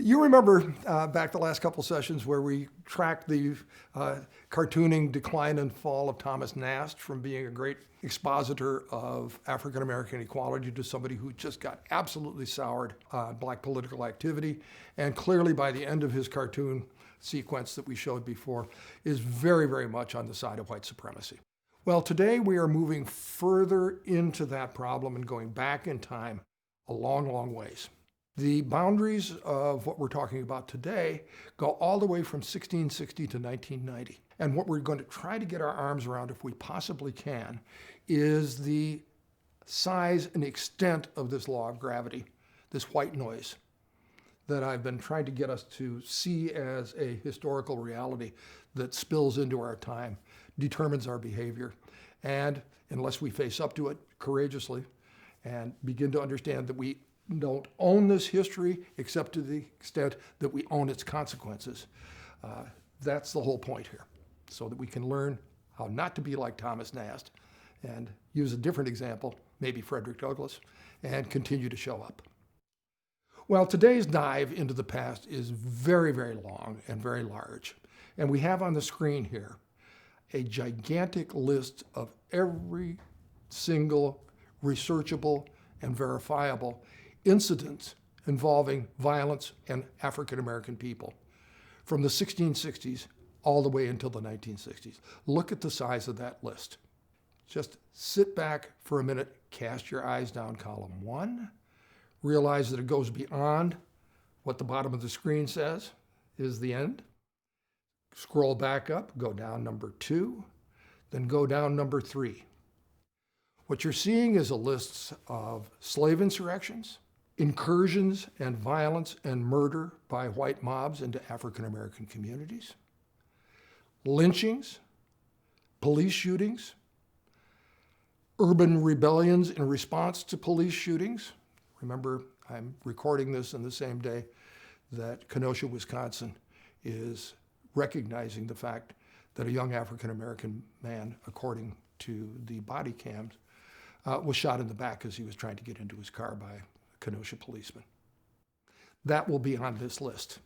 You remember back the last couple sessions where we tracked the cartooning decline and fall of Thomas Nast from being a great expositor of African-American equality to somebody who just got absolutely soured on black political activity. And clearly by the end of his cartoon sequence that we showed before is very, very much on the side of white supremacy. Well, today we are moving further into that problem and going back in time a long, long ways. The boundaries of what we're talking about today go all the way from 1660 to 1990. And what we're going to try to get our arms around, if we possibly can, is the size and extent of this law of gravity, this white noise that I've been trying to get us to see as a historical reality that spills into our time, determines our behavior. And unless we face up to it courageously and begin to understand that we don't own this history except to the extent that we own its consequences. That's the whole point here, so that we can learn how not to be like Thomas Nast and use a different example, maybe Frederick Douglass, and continue to show up. Well, today's dive into the past is very, very long and very large. And we have on the screen here a gigantic list of every single researchable and verifiable incidents involving violence and African-American people from the 1660s all the way until the 1960s. Look at the size of that list. Just sit back for a minute, cast your eyes down column 1, realize that it goes beyond what the bottom of the screen says is the end. Scroll back up, go down number 2, then go down number 3. What you're seeing is a list of slave insurrections, incursions and violence and murder by white mobs into African-American communities, lynchings, police shootings, urban rebellions in response to police shootings. Remember, I'm recording this in the same day that Kenosha, Wisconsin is recognizing the fact that a young African-American man, according to the body cams, was shot in the back as he was trying to get into his car by Kenosha policemen. That will be on this list,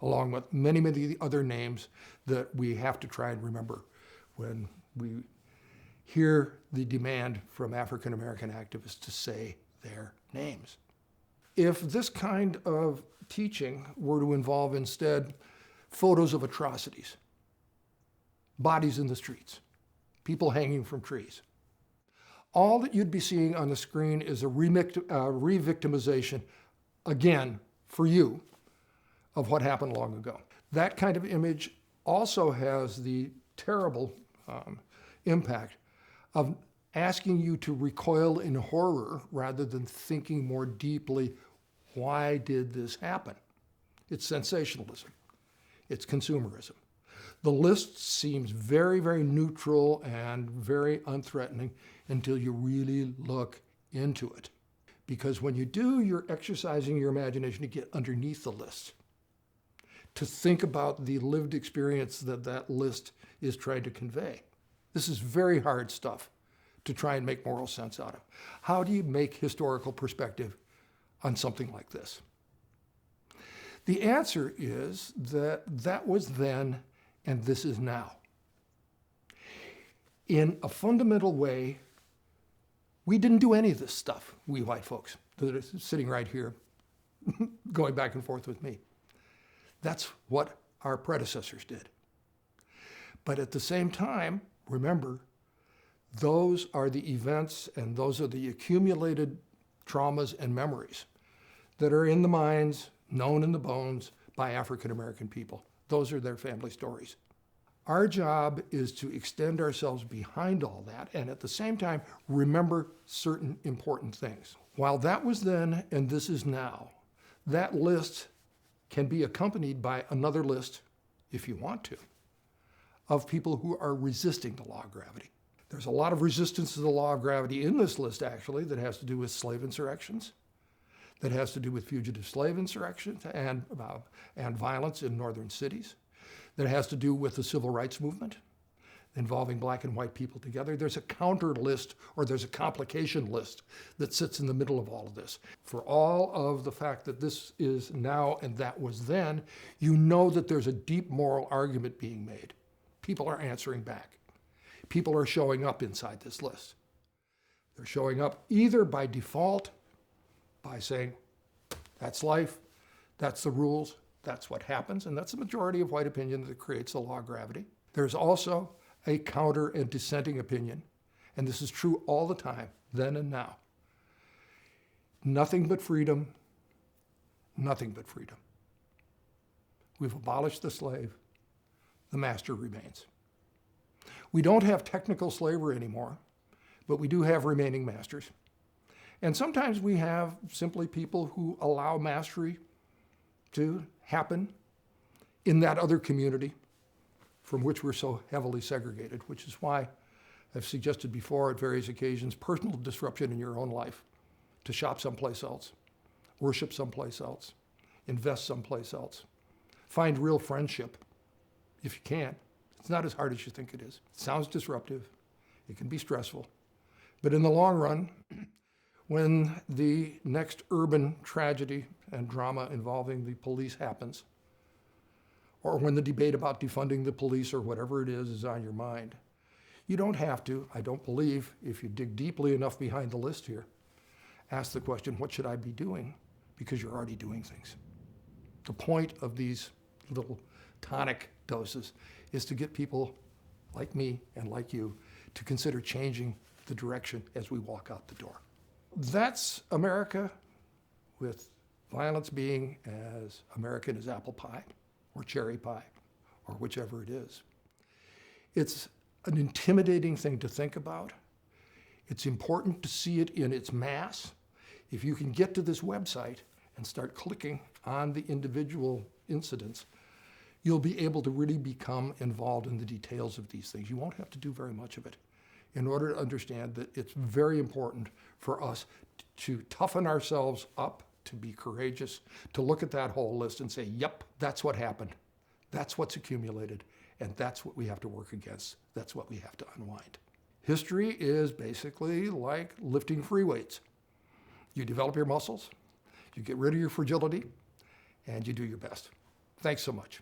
along with many, many other names that we have to try and remember when we hear the demand from African-American activists to say their names. If this kind of teaching were to involve instead photos of atrocities, bodies in the streets, people hanging from trees, all that you'd be seeing on the screen is a re-victimization, again, for you, of what happened long ago. That kind of image also has the terrible impact of asking you to recoil in horror rather than thinking more deeply, why did this happen? It's sensationalism. It's consumerism. The list seems very, very neutral and very unthreatening until you really look into it. Because when you do, you're exercising your imagination to get underneath the list, to think about the lived experience that that list is trying to convey. This is very hard stuff to try and make moral sense out of. How do you make historical perspective on something like this? The answer is that that was then and this is now. In a fundamental way, we didn't do any of this stuff, we white folks that are sitting right here going back and forth with me. That's what our predecessors did. But at the same time, remember, those are the events and those are the accumulated traumas and memories that are in the minds, known in the bones by African-American people. Those are their family stories. Our job is to extend ourselves behind all that and at the same time remember certain important things. While that was then and this is now, that list can be accompanied by another list, if you want to, of people who are resisting the law of gravity. There's a lot of resistance to the law of gravity in this list, actually, that has to do with slave insurrections, that has to do with fugitive slave insurrections and violence in northern cities, that has to do with the civil rights movement, involving black and white people together. There's a counter list, or there's a complication list that sits in the middle of all of this. For all of the fact that this is now and that was then, you know that there's a deep moral argument being made. People are answering back. People are showing up inside this list. They're showing up either by default, by saying, that's life, that's the rules, that's what happens, and that's the majority of white opinion that creates the law of gravity. There's also a counter and dissenting opinion, and this is true all the time, then and now. Nothing but freedom, nothing but freedom. We've abolished the slave, the master remains. We don't have technical slavery anymore, but we do have remaining masters. And sometimes we have simply people who allow mastery to happen in that other community from which we're so heavily segregated, which is why I've suggested before at various occasions personal disruption in your own life, to shop someplace else, worship someplace else, invest someplace else, find real friendship if you can. It's not as hard as you think it is. It sounds disruptive, it can be stressful, but in the long run, when the next urban tragedy and drama involving the police happens, or when the debate about defunding the police or whatever it is on your mind, you don't have to, I don't believe, if you dig deeply enough behind the list here, ask the question, what should I be doing? Because you're already doing things. The point of these little tonic doses is to get people like me and like you to consider changing the direction as we walk out the door. That's America, with violence being as American as apple pie or cherry pie or whichever it is. It's an intimidating thing to think about. It's important to see it in its mass. If you can get to this website and start clicking on the individual incidents, you'll be able to really become involved in the details of these things. You won't have to do very much of it in order to understand that it's very important for us to toughen ourselves up, to be courageous, to look at that whole list and say, yep, that's what happened. That's what's accumulated, and that's what we have to work against. That's what we have to unwind. History is basically like lifting free weights. You develop your muscles, you get rid of your fragility, and you do your best. Thanks so much.